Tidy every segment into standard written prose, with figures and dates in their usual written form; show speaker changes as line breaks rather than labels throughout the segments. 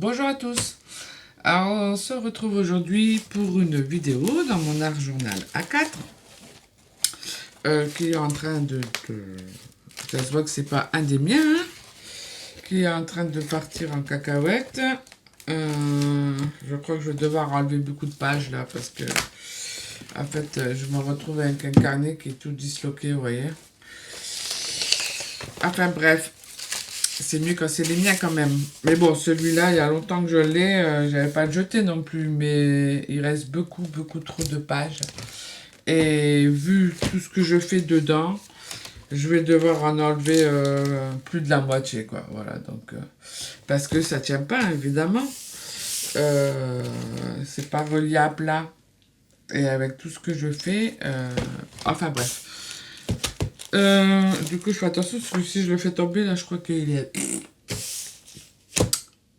Bonjour à tous. Alors, on se retrouve aujourd'hui pour une vidéo dans mon art journal A4 qui est en train ça se voit que c'est pas un des miens, hein, qui est en train de partir en cacahuète. Je crois que je vais devoir enlever beaucoup de pages là parce que en fait je me retrouve avec un carnet qui est tout disloqué, vous voyez. Enfin bref, c'est mieux quand c'est les miens quand même. Mais bon, celui-là, il y a longtemps que je l'ai, j'avais pas le jeté non plus, mais il reste beaucoup trop de pages. Et vu tout ce que je fais dedans, je vais devoir en enlever plus de la moitié, quoi. Voilà, donc parce que ça tient pas, évidemment. Euh, c'est pas relié à plat. Et avec tout ce que je fais, enfin bref. Du coup, je fais attention parce que si je le fais tomber, là, je crois qu'il y a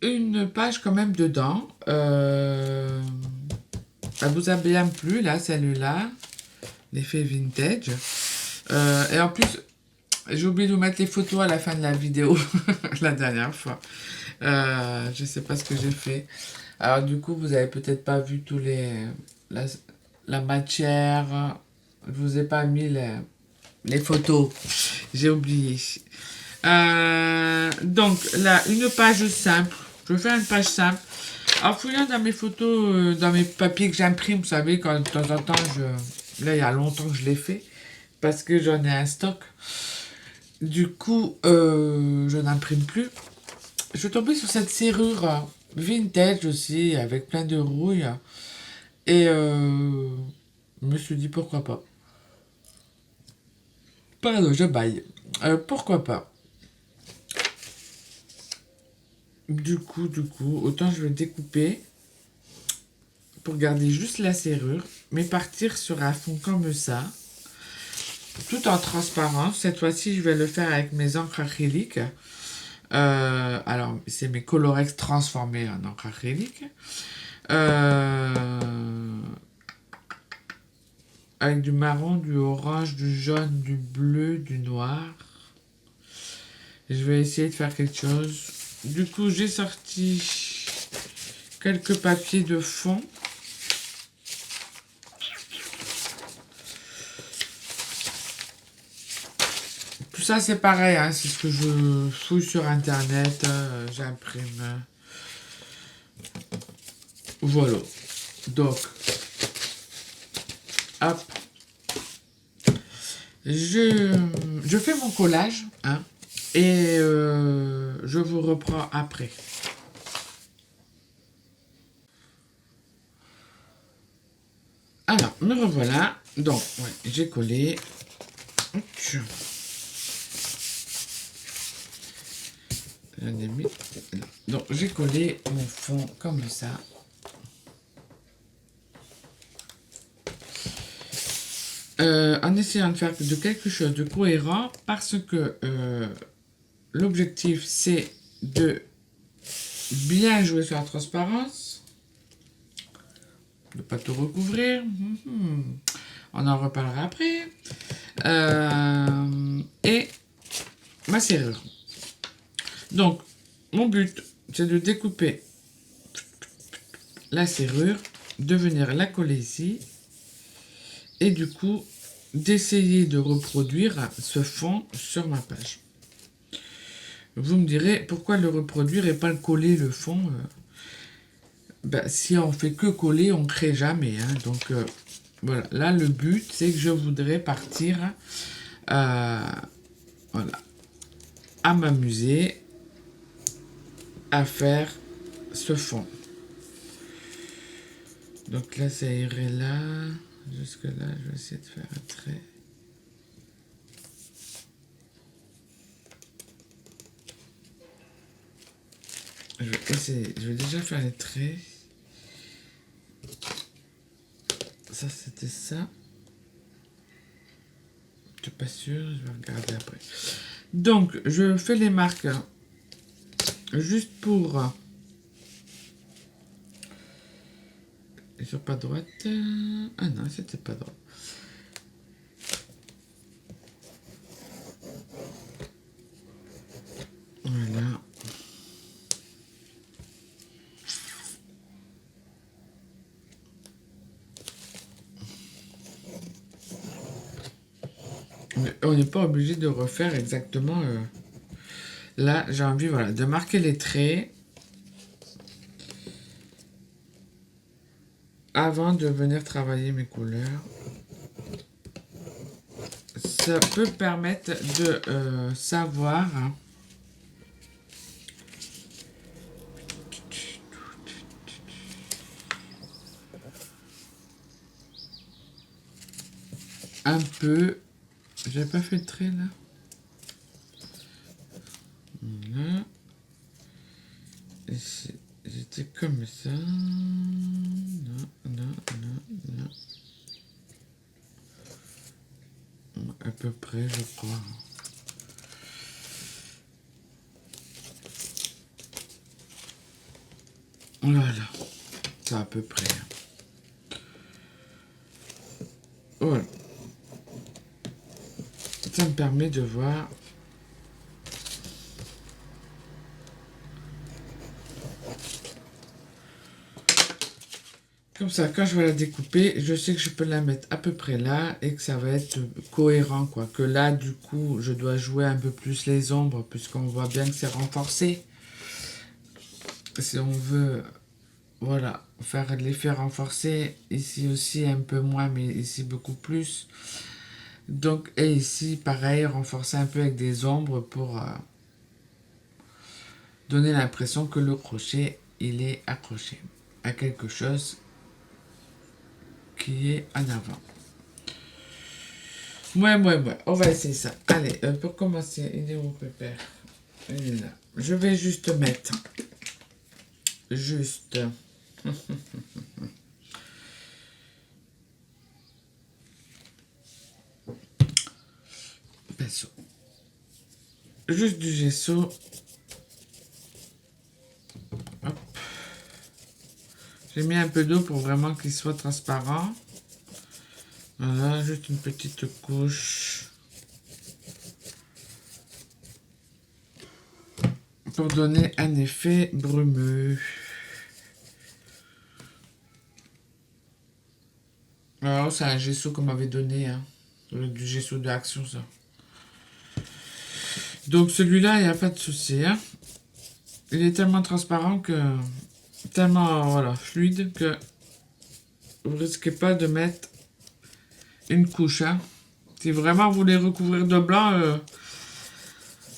une page quand même dedans. Elle vous a bien plu, là, celle-là. L'effet vintage. Et en plus, j'ai oublié de vous mettre les photos à la fin de la vidéo, la dernière fois. Je sais pas ce que j'ai fait. Alors du coup, vous avez peut-être pas vu tous la, la matière. Je vous ai pas mis les photos. J'ai oublié. Donc là, une page simple. Je vais faire une page simple. En fouillant dans mes photos, dans mes papiers que j'imprime, vous savez, quand de temps en temps, là, il y a longtemps que je l'ai fait, parce que j'en ai un stock. Du coup, je n'imprime plus. Je suis tombée sur cette serrure vintage aussi, avec plein de rouille. Et je me suis dit pourquoi pas. Pardon, je baille. Pourquoi pas. Du coup, autant je vais découper pour garder juste la serrure, mais partir sur un fond comme ça, tout en transparence. Cette fois-ci, je vais le faire avec mes encres acryliques. Alors, c'est mes Colorex transformés en encre acrylique. Avec du marron, du orange, du jaune, du bleu, du noir. Je vais essayer de faire quelque chose. Du coup, j'ai sorti quelques papiers de fond. Tout ça, c'est pareil, hein, c'est ce que je fouille sur internet, j'imprime. Voilà. Donc, hop. Je fais mon collage, hein, et je vous reprends après. Alors, me revoilà. Donc, ouais, j'ai collé. J'en ai mis là. Donc, j'ai collé mon fond comme ça. En essayant de faire de quelque chose de cohérent parce que l'objectif c'est de bien jouer sur la transparence, de ne pas tout recouvrir. On en reparlera après. Et ma serrure. Donc, mon but c'est de découper la serrure, de venir la coller ici et du coup d'essayer de reproduire ce fond sur ma page. Vous me direz pourquoi le reproduire et pas le coller le fond. Si on fait que coller, on ne crée jamais. Hein. Donc voilà, là le but c'est que je voudrais partir voilà, à m'amuser à faire ce fond. Donc là ça irait là, jusque là je vais essayer de faire un trait. Je vais essayer, je vais déjà faire les traits. Ça c'était ça. Je suis pas sûr, je vais regarder après. Donc je fais les marques juste pour... Ils sont pas droites. Ah non, c'était pas droit. Voilà. Mais on n'est pas obligé de refaire exactement. Là, j'ai envie, voilà, de marquer les traits avant de venir travailler mes couleurs. Ça peut permettre de savoir, hein, un peu. J'ai pas fait de trait là. Voilà. J'étais comme ça. Non, non, non, non. À peu près, je crois. Voilà. C'est à peu près. Voilà. Ça me permet de voir. Comme ça, quand je vais la découper, je sais que je peux la mettre à peu près là et que ça va être cohérent, quoi. Que là, du coup, je dois jouer un peu plus les ombres puisqu'on voit bien que c'est renforcé. Si on veut, voilà, faire l'effet renforcé, ici aussi un peu moins, mais ici beaucoup plus. Donc, et ici, pareil, renforcer un peu avec des ombres pour donner l'impression que le crochet, il est accroché à quelque chose qui est en avant. Ouais, on va essayer ça. Allez, pour commencer, il est où, Pépère? Il est là. Je vais juste mettre, pinceau. Juste du gesso. Hop. J'ai mis un peu d'eau pour vraiment qu'il soit transparent. Voilà, juste une petite couche. Pour donner un effet brumeux. Alors, c'est un gesso qu'on m'avait donné, hein. Du gesso de Action, ça. Donc, celui-là, il n'y a pas de souci, hein. Il est tellement transparent que... Tellement, voilà, fluide que... Vous risquez pas de mettre une couche, hein. Si vraiment vous voulez recouvrir de blanc...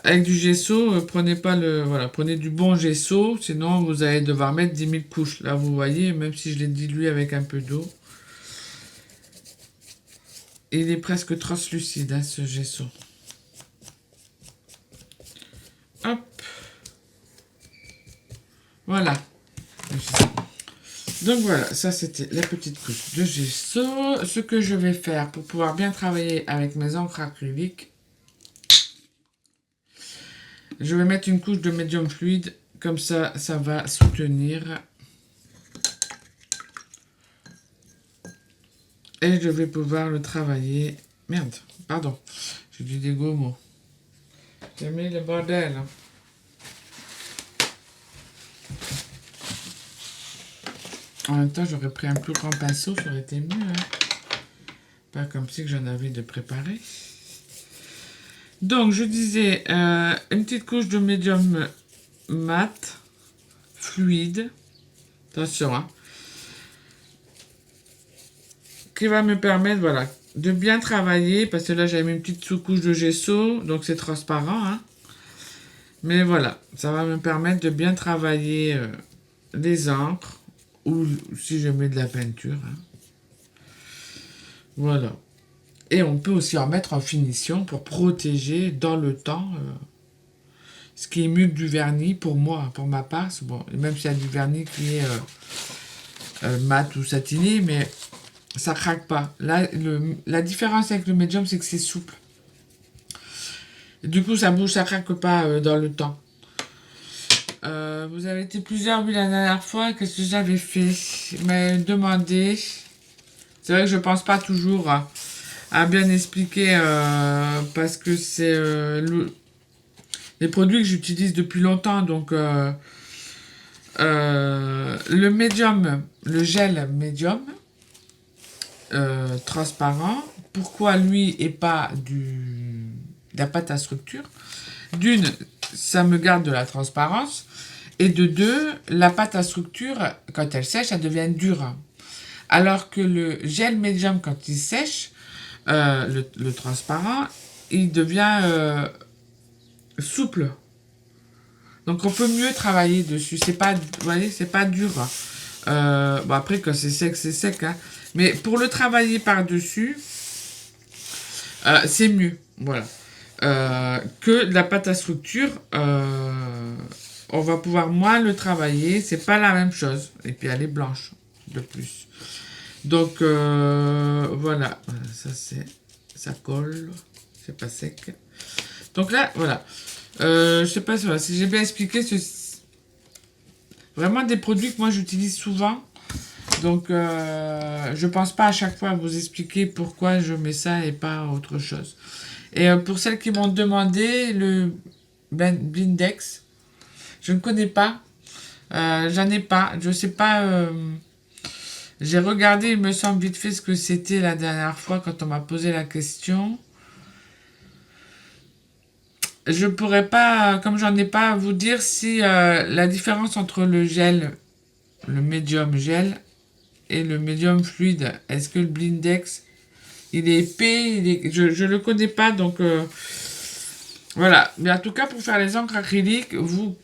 avec du gesso, prenez pas le, voilà, prenez du bon gesso, sinon vous allez devoir mettre 10 000 couches. Là, vous voyez, même si je l'ai dilué avec un peu d'eau, il est presque translucide, hein, ce gesso. Hop. Voilà. Donc voilà, ça c'était la petite couche de gesso. Ce que je vais faire pour pouvoir bien travailler avec mes encres acryliques, je vais mettre une couche de médium fluide, comme ça, ça va soutenir. Et je vais pouvoir le travailler. Merde, pardon, j'ai dit des gros mots. J'ai mis le bordel. En même temps, j'aurais pris un plus grand pinceau, ça aurait été mieux. Hein. Pas comme si j'en avais de préparé. Donc, je disais, une petite couche de médium mat, fluide. Attention, hein. Qui va me permettre, voilà, de bien travailler. Parce que là, j'avais mis une petite sous-couche de gesso, donc c'est transparent, hein. Mais voilà, ça va me permettre de bien travailler les encres. Ou si je mets de la peinture. Hein. Voilà. Et on peut aussi en mettre en finition pour protéger dans le temps ce qui est mieux que du vernis pour moi, pour ma part. Bon, même s'il y a du vernis qui est mat ou satiné, mais ça craque pas. Là, la différence avec le médium, c'est que c'est souple. Et du coup, ça bouge, ça craque pas dans le temps. Vous avez été plusieurs, oui, la dernière fois. Qu'est-ce que j'avais fait? Mais demandé. C'est vrai que je pense pas toujours à bien expliquer parce que c'est les produits que j'utilise depuis longtemps. Donc, le médium, le gel médium transparent pourquoi lui et pas de la pâte à structure. D'une, ça me garde de la transparence. Et de deux, la pâte à structure, quand elle sèche, elle devient dure. Alors que le gel médium, quand il sèche, le transparent, il devient souple. Donc on peut mieux travailler dessus. C'est pas, vous voyez, c'est pas dur. Bon après quand c'est sec, c'est sec. Hein. Mais pour le travailler par-dessus, c'est mieux. Voilà. Que de la pâte à structure, on va pouvoir moins le travailler. C'est pas la même chose. Et puis elle est blanche de plus. Donc voilà. Ça colle. C'est pas sec. Donc là, voilà. Je sais pas si j'ai bien expliqué. Vraiment des produits que moi j'utilise souvent. Donc je pense pas à chaque fois à vous expliquer pourquoi je mets ça et pas autre chose. Et pour celles qui m'ont demandé le Blindex, je ne connais pas. J'en ai pas. Je sais pas. J'ai regardé, il me semble vite fait ce que c'était la dernière fois quand on m'a posé la question. Je pourrais pas, comme j'en ai pas, vous dire si la différence entre le gel, le médium gel et le médium fluide, est-ce que le Blindex, il est épais, je le connais pas, donc voilà. Mais en tout cas, pour faire les encres acryliques, le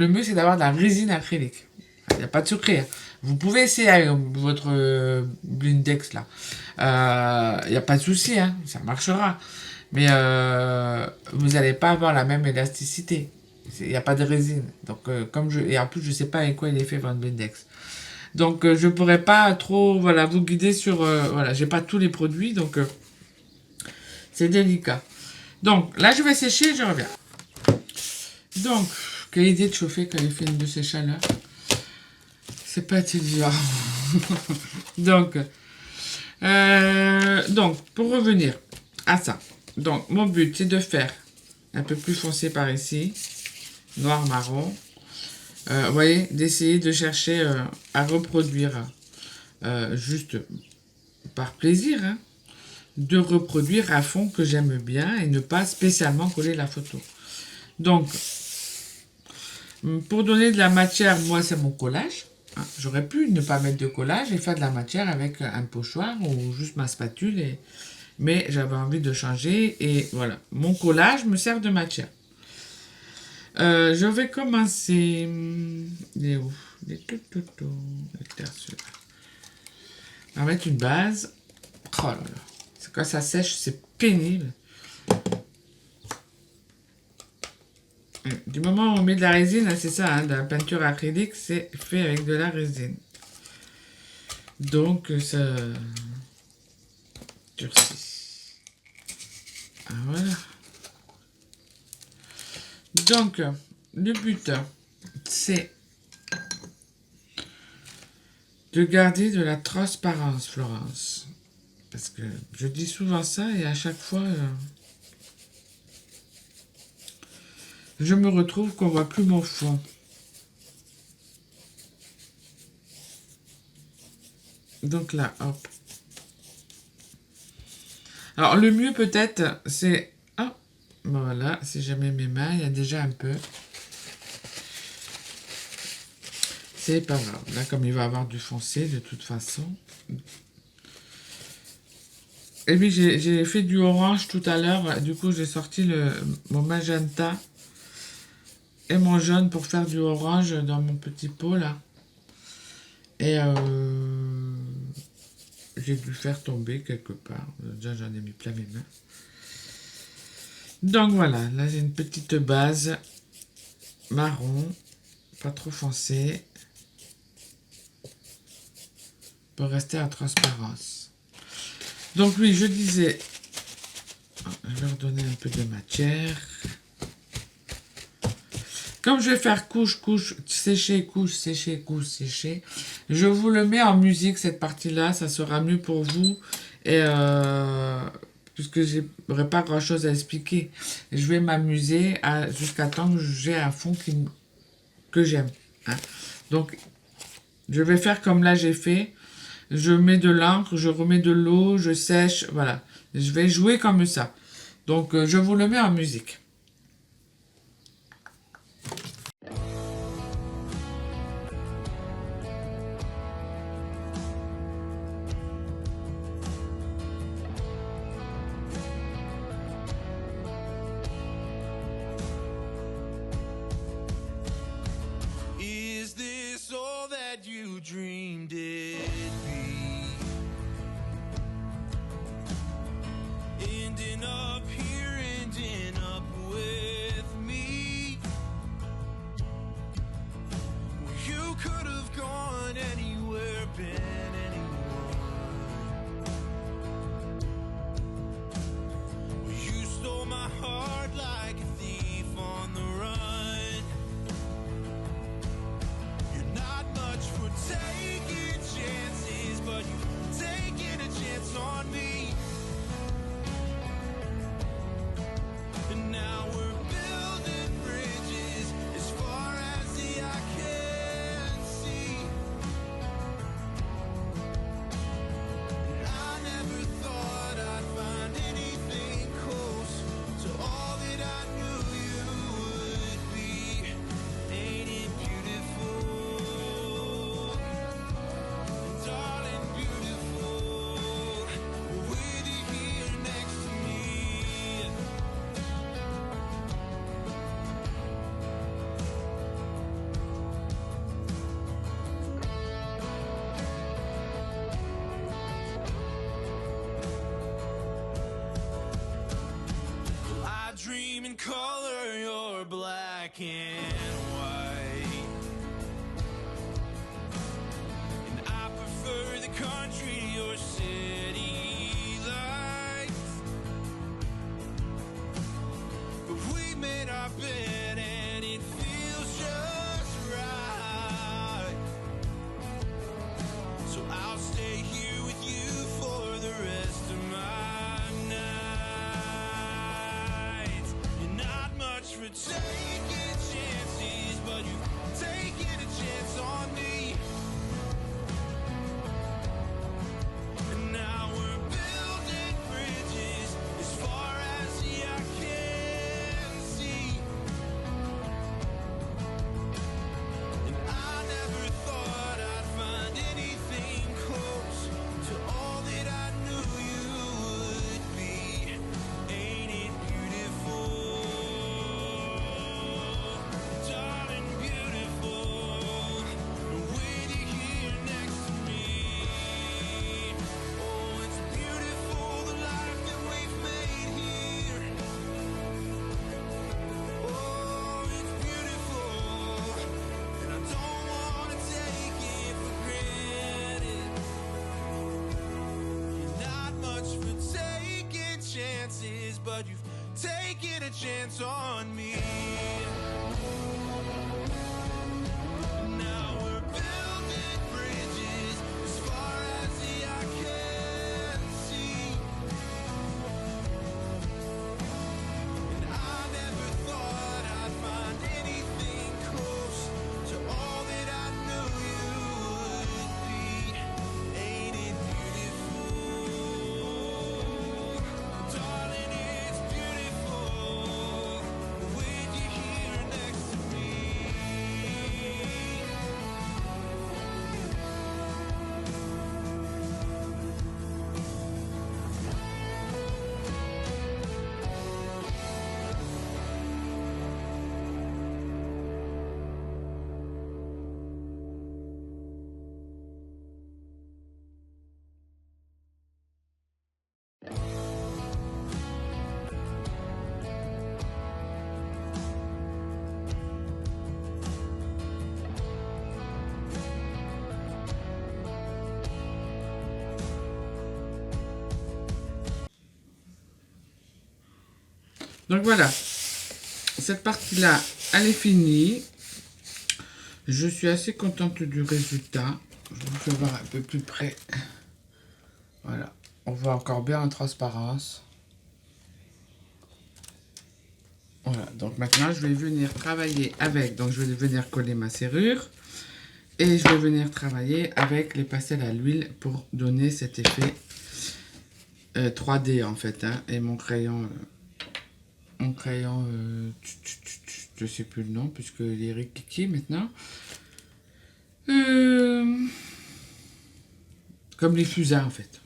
mieux c'est d'avoir de la résine acrylique. Il n'y a pas de secret. Hein. Vous pouvez essayer avec votre Blindex là. Il n'y a pas de souci, hein, ça marchera. Mais vous n'allez pas avoir la même élasticité. Il n'y a pas de résine. Donc, et en plus, je ne sais pas avec quoi il est fait votre Blindex. Donc, je ne pourrais pas trop voilà, vous guider sur... voilà, j'ai pas tous les produits, donc c'est délicat. Donc, là, je vais sécher, je reviens. Donc, quelle idée de chauffer quand il fait une de ces chaleurs. C'est pas intelligent. donc, pour revenir à ça. Donc, mon but, c'est de faire un peu plus foncé par ici. Noir, marron. Vous voyez, d'essayer de chercher à reproduire juste par plaisir, hein, de reproduire à fond que j'aime bien et ne pas spécialement coller la photo. Donc, pour donner de la matière, moi, c'est mon collage. Hein. J'aurais pu ne pas mettre de collage et faire de la matière avec un pochoir ou juste ma spatule. Mais j'avais envie de changer et voilà. Mon collage me sert de matière. Je vais commencer. Il est où? Il est tout. On va mettre une base. Oh là là. Quand ça sèche, c'est pénible. Du moment où on met de la résine, c'est ça, hein, de la peinture acrylique, c'est fait avec de la résine. Donc, ça durcit. Ah, voilà. Donc, le but, c'est de garder de la transparence, Florence. Parce que je dis souvent ça et à chaque fois, je me retrouve qu'on voit plus mon fond. Donc là, hop. Alors, le mieux peut-être, c'est... Ah, voilà, si je mets mes mains, il y a déjà un peu... C'est pas grave. Là, comme il va avoir du foncé, de toute façon. Et puis, j'ai fait du orange tout à l'heure. Du coup, j'ai sorti mon magenta et mon jaune pour faire du orange dans mon petit pot, là. Et j'ai dû faire tomber quelque part. Déjà, j'en ai mis plein mes mains. Donc, voilà. Là, j'ai une petite base marron. Pas trop foncé. Pour rester en transparence. Donc oui, je disais, je vais leur donner un peu de matière. Comme je vais faire couche, couche, sécher, couche, sécher, couche, sécher, je vous le mets en musique, cette partie-là, ça sera mieux pour vous. Et puisque je n'aurai pas grand-chose à expliquer, je vais m'amuser jusqu'à temps que j'ai un fond que j'aime. Hein. Donc, je vais faire comme là j'ai fait. je mets de l'encre, je remets de l'eau, je sèche, voilà. Je vais jouer comme ça. Donc, je vous le mets en musique.
Is this all that you dreamed it'd be? Ending up here, ending up with me. You could have gone anywhere, been anyone. You stole my heart like a thief on the run. You're not much for taking chances, but you've taken a chance on me. And now we're building bridges as far as the eye can see. And I never thought I'd find anything close to all that I knew you would be. Ain't it beautiful? And darling, beautiful. With you here next to me. I dream in color, you're black and white. And I prefer the country to your city lights. But we made our bed and it feels just right. So I'll stay here with you for the rest of my nights. You're not much for taking chances, but you've taken a chance on me. And now we're building bridges as far as the eye can see. And I never thought I'd find anything close to all that I knew you would be. Ain't it beautiful? Darling, beautiful. With you here next to me. Oh, it's beautiful, the life that we've made here. Oh, it's beautiful. And I don't wanna take it for granted. You're not much for taking chances, but you've taken a chance on me. Now we're building bridges as far as the eye can see. And I never thought I'd find anything close to all that I knew you would be. Ain't it beautiful? Darling, it's beautiful. With you here next to me.
Donc voilà, cette partie-là, elle est finie. Je suis assez contente du résultat. Je vous fais voir un peu plus près. Voilà, on voit encore bien en transparence. Voilà, donc maintenant je vais venir travailler avec. Donc je vais venir coller ma serrure. Et je vais venir travailler avec les pastels à l'huile pour donner cet effet 3D en fait. Hein. Et mon crayon, je sais plus le nom puisque il est rikiki maintenant. Comme les fusées en fait.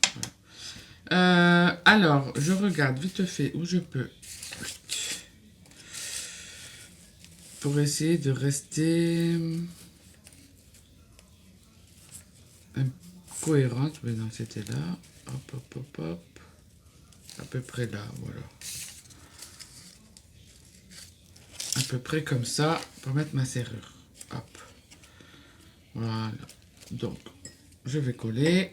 Voilà. Alors, je regarde vite fait où je peux. Pour essayer de rester cohérente. Mais non, c'était là. Hop, hop, hop, hop. À peu près là, voilà. À peu près comme ça pour mettre ma serrure. Hop. Voilà. Donc, je vais coller.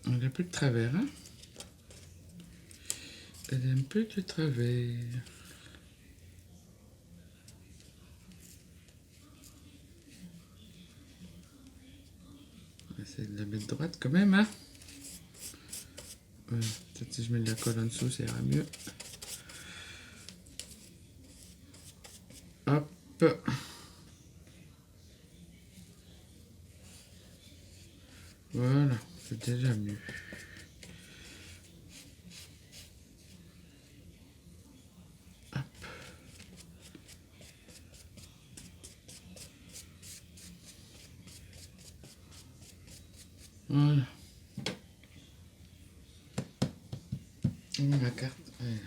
On a un peu de travers, hein. Elle a un peu de travers. On va essayer de la mettre droite quand même, hein. Voilà. Peut-être si je mets de la colle en dessous, ça ira mieux. Hop. Voilà, c'est déjà mieux. Hop. Voilà. Ma carte, elle est là.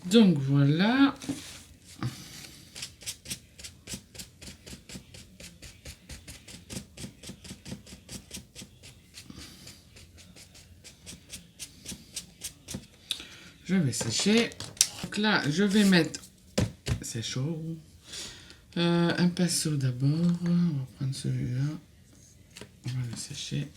Donc voilà. Je vais sécher. Donc là, je vais mettre... C'est chaud. Un pinceau d'abord. On va prendre celui-là. On va le sécher.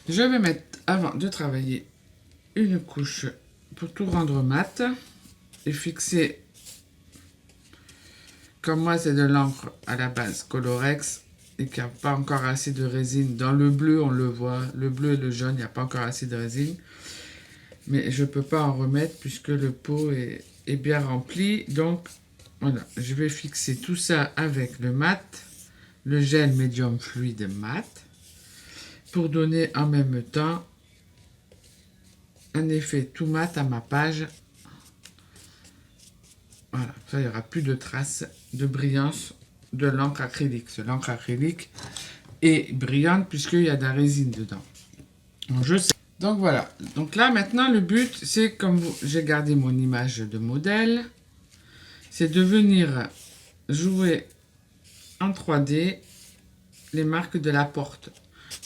Je vais mettre, avant de travailler, une couche pour tout rendre mat et fixer, comme moi c'est de l'encre à la base Colorex et qu'il n'y a pas encore assez de résine. Dans le bleu, on le voit, le bleu et le jaune, il n'y a pas encore assez de résine. Mais je ne peux pas en remettre puisque le pot est bien rempli. Donc voilà, je vais fixer tout ça avec le mat, le gel médium fluide mat, pour donner en même temps un effet tout mat à ma page. Voilà, ça, il n'y aura plus de traces de brillance de l'encre acrylique. L'encre acrylique est brillante puisqu'il y a de la résine dedans. Donc, je sais. Donc voilà. Donc là, maintenant, le but, c'est comme j'ai gardé mon image de modèle, c'est de venir jouer en 3D les marques de la porte.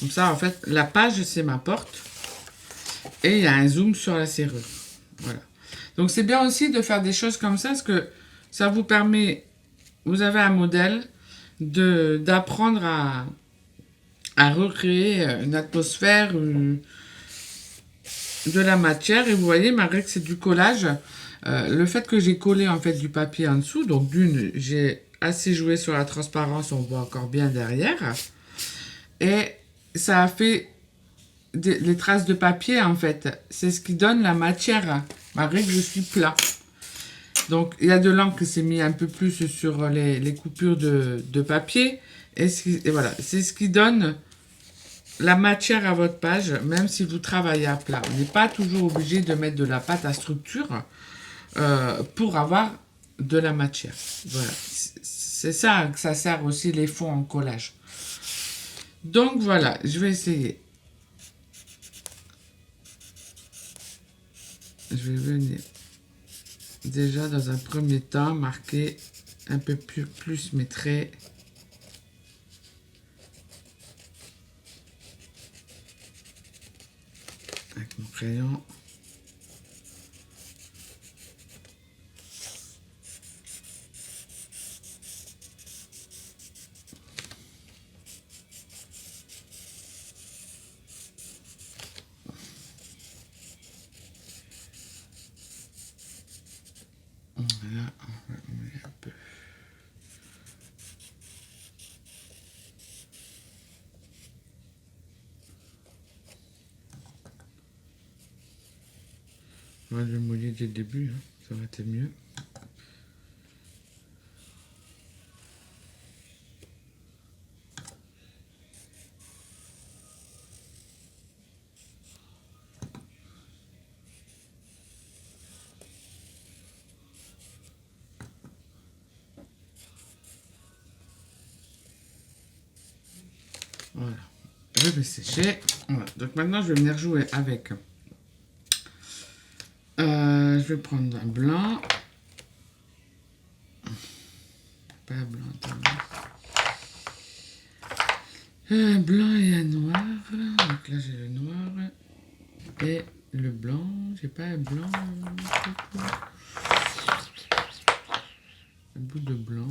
Comme ça, en fait, la page, c'est ma porte. Et il y a un zoom sur la serrure. Voilà. Donc, c'est bien aussi de faire des choses comme ça, parce que ça vous permet, vous avez un modèle, d'apprendre à recréer une atmosphère, de la matière. Et vous voyez, malgré que c'est du collage, le fait que j'ai collé, en fait, du papier en dessous, donc d'une, j'ai assez joué sur la transparence, on voit encore bien derrière. Et ça a fait les traces de papier, en fait. C'est ce qui donne la matière, malgré que je suis plat. Donc, il y a de l'encre qui s'est mis un peu plus sur les coupures de papier. Et voilà, c'est ce qui donne la matière à votre page, même si vous travaillez à plat. On n'est pas toujours obligé de mettre de la pâte à structure pour avoir de la matière. Voilà, c'est ça que ça sert aussi les fonds en collage. Donc voilà, je vais essayer. Je vais venir déjà dans un premier temps marquer un peu plus mes traits. crayon. Voilà, on va mettre un peu. On va le mouiller dès le début, hein. Ça aurait été mieux. Voilà, je vais sécher. Voilà. Donc maintenant, je vais venir jouer avec. Je vais prendre un blanc. Pas un blanc, attends. Un blanc et un noir. Donc là, j'ai le noir. Et le blanc. J'ai pas un blanc. Un bout de blanc.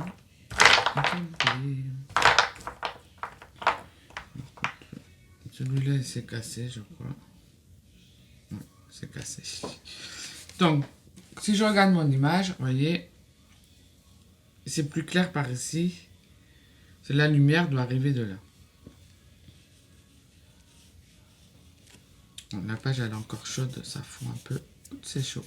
Celui-là, il s'est cassé, je crois. Ouais, c'est cassé. Donc, si je regarde mon image, vous voyez, c'est plus clair par ici. La lumière doit arriver de là. La page, elle est encore chaude, ça fond un peu. C'est chaud.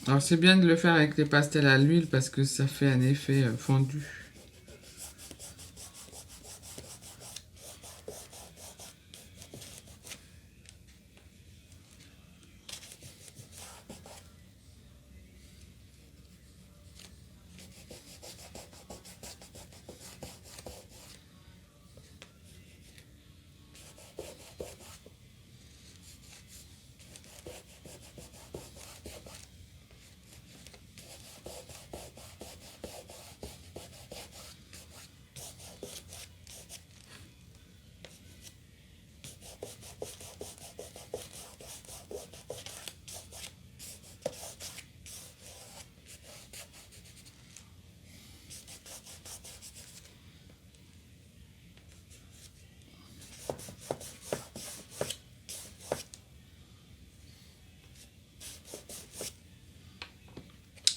Alors c'est bien de le faire avec les pastels à l'huile parce que ça fait un effet fondu.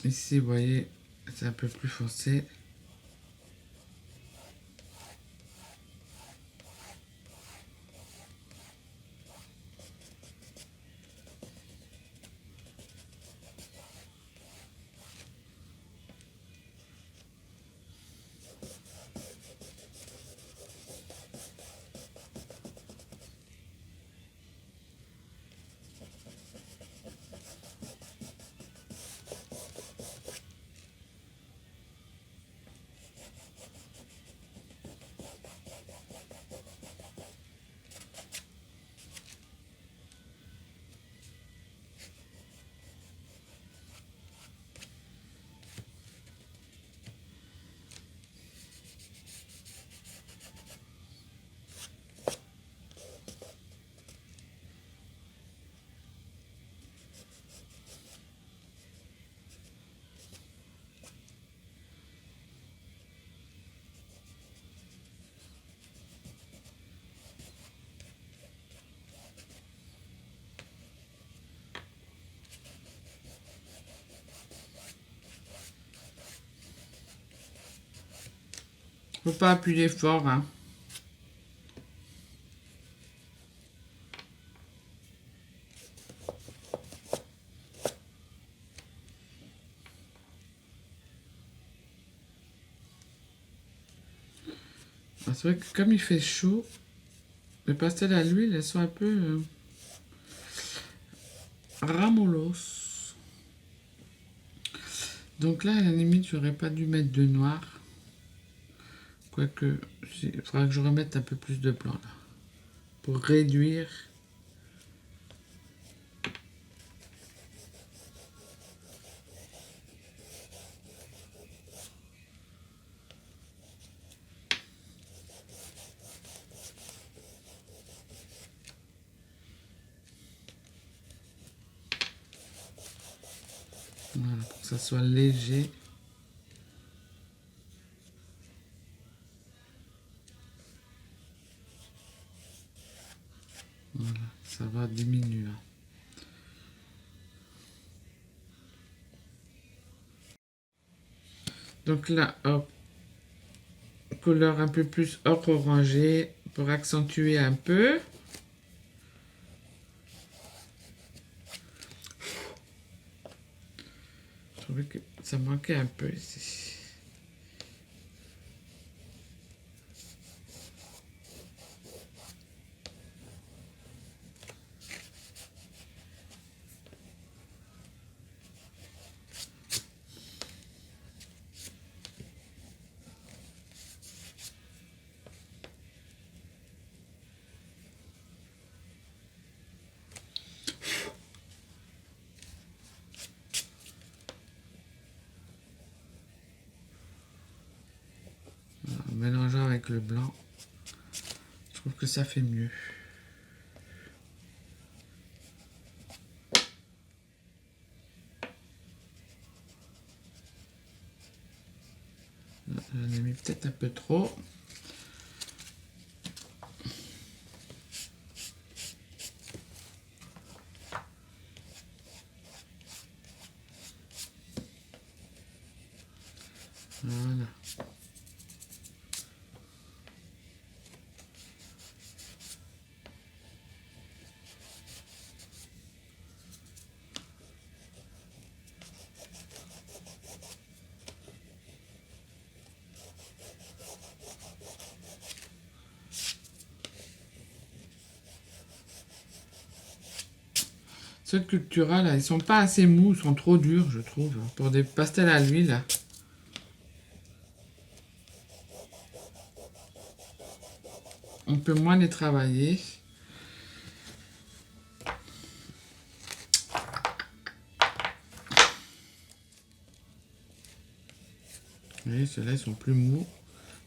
Ici, vous voyez, c'est un peu plus foncé. Faut pas appuyer fort, hein. Ah, c'est vrai que comme il fait chaud, les pastels à l'huile, elles sont un peu ramollos. Donc là, à la limite, j'aurais pas dû mettre de noir. Quoique, il faudra que je remette un peu plus de blanc là. Pour réduire. Voilà, pour que ça soit léger. Voilà, ça va diminuer. Donc là, hop, couleur un peu plus ocre orangé pour accentuer un peu. Je trouvais que ça manquait un peu ici. En mélangeant avec le blanc, je trouve que ça fait mieux. J'en ai mis peut-être un peu trop. Voilà. Ceux de Cultura, là, ils sont pas assez mous, ils sont trop durs, je trouve, pour des pastels à l'huile. On peut moins les travailler. Vous voyez, ceux-là, ils sont plus mous.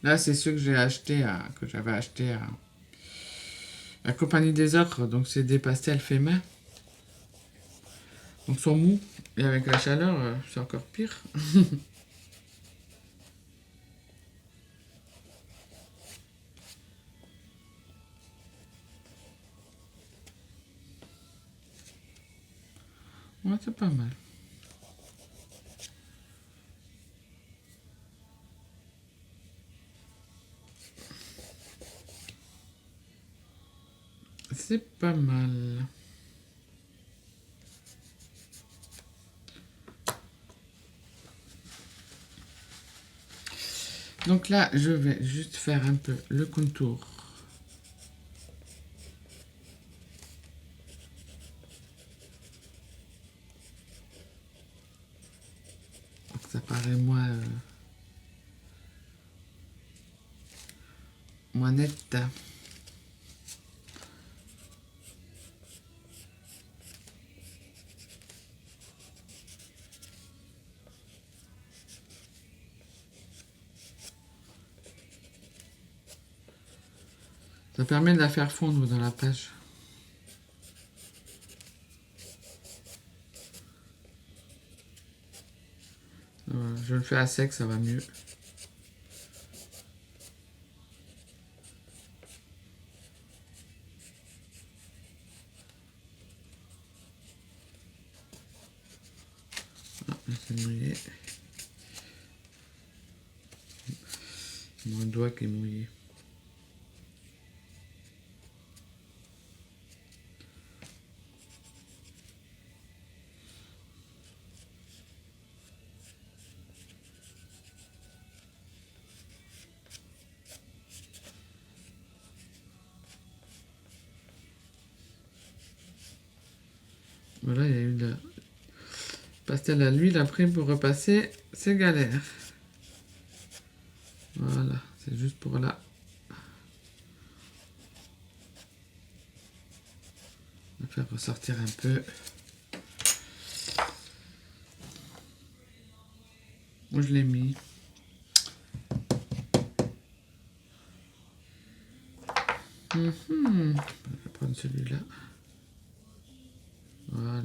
Là, c'est ceux que j'ai acheté que j'avais acheté à la Compagnie des Ocres. Donc, c'est des pastels faits main. Donc, ils sont mous. Et avec la chaleur, c'est encore pire. Ouais, c'est pas mal. C'est pas mal. Donc là, je vais juste faire un peu le contour. Donc ça paraît moins net. Ça permet de la faire fondre dans la page. Voilà, je le fais à sec, ça va mieux. Ah, c'est mouillé. Mon doigt qui est mouillé. Voilà, il y a eu le pastel à l'huile après pour repasser, c'est galère. Voilà, c'est juste pour là. On va faire ressortir un peu. Moi, je l'ai mis. On va prendre celui-là. Voilà.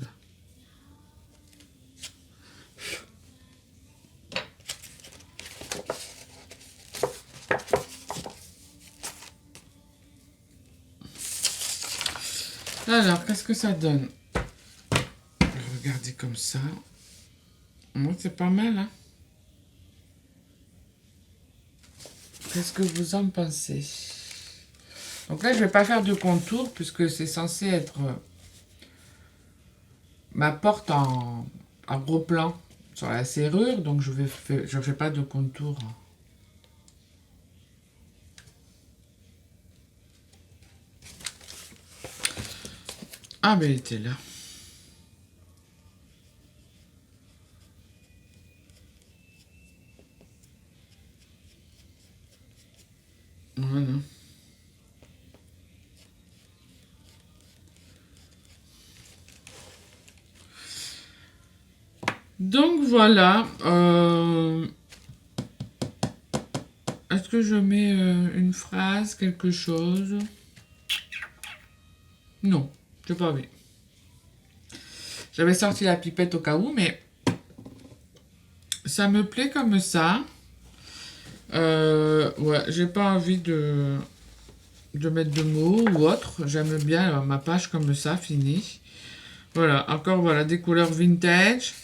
Alors, qu'est-ce que ça donne? Regardez comme ça. Moi, c'est pas mal, hein? Qu'est-ce que vous en pensez? Donc là, je vais pas faire de contour puisque c'est censé être ma porte en gros plan sur la serrure. Donc je fais pas de contour. Ah, ben il était là. Voilà. Donc voilà. Est-ce que je mets une phrase, quelque chose? Non, j'ai pas envie. J'avais sorti la pipette au cas où, mais ça me plaît comme ça. Ouais, j'ai pas envie de mettre de mots ou autre. J'aime bien ma page comme ça, finie. Voilà, encore voilà, des couleurs vintage.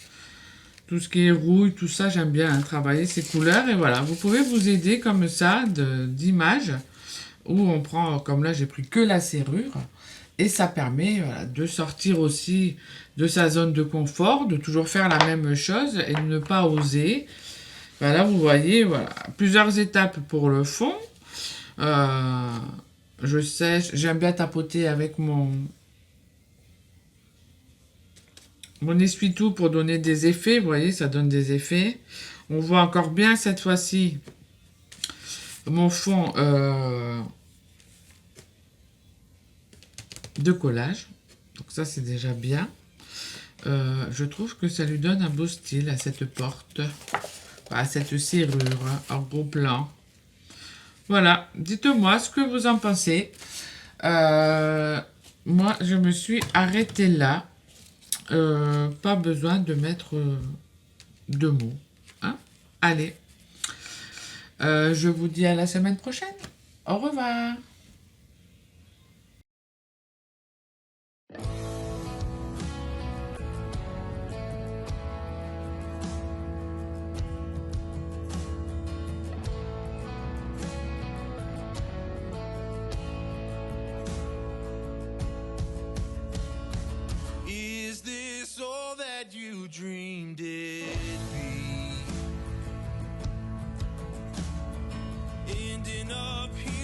Tout ce qui est rouille, tout ça, j'aime bien hein, travailler ces couleurs. Et voilà, vous pouvez vous aider comme ça d'images où on prend, comme là, j'ai pris que la serrure. Et ça permet voilà, de sortir aussi de sa zone de confort, de toujours faire la même chose et de ne pas oser. Voilà, vous voyez, voilà, plusieurs étapes pour le fond. Je sèche, j'aime bien tapoter avec mon essuie-tout pour donner des effets. Vous voyez, ça donne des effets. On voit encore bien cette fois-ci mon fond de collage. Donc ça, c'est déjà bien. Je trouve que ça lui donne un beau style à cette porte, à cette serrure en gros plan. Voilà, dites-moi ce que vous en pensez. Moi, je me suis arrêtée là. Pas besoin de mettre de mots. Hein? Allez. Je vous dis à la semaine prochaine. Au revoir.
Is this all that you dreamed it'd be? Ending up here.